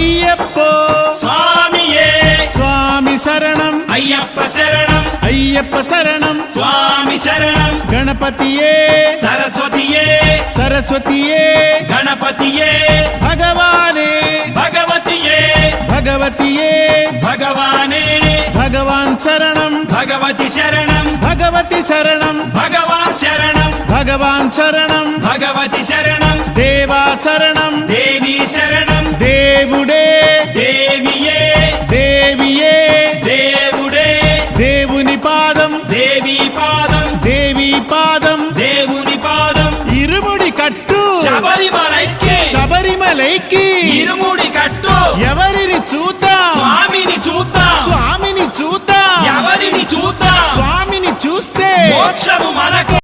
అయ్యప్పో స్వామియే స్వామి శరణం అయ్యప్ప శరణం అయ్యప్ప శరణం స్వామి శరణం గణపతియే సరస్వతియే సరస్వతియే గణపతియే భగవానే భగవతియే భగవతియే భగవానే భగవాన్ శరణం భగవతి శరణం భగవతి శరణం భగవాన్ శరణం భగవాన్ శరణం భగవతి శరణం దేవా శరణం దేవి శరణం దేవుడే దేవియే దేవియే దేవుడే దేవుని పాదం దేవి పాదం దేవి పాదం దేవుని పాదం ఇరుముడి కట్టు శబరిమలైకి శబరిమలైకి ఇరుముడి కట్టు ఎవరిని చూద్దాం స్వామిని చూద్దాం స్వామిని చూద్దాం ఎవరిని చూద్దాం స్వామిని చూస్తే మోక్షము మనకు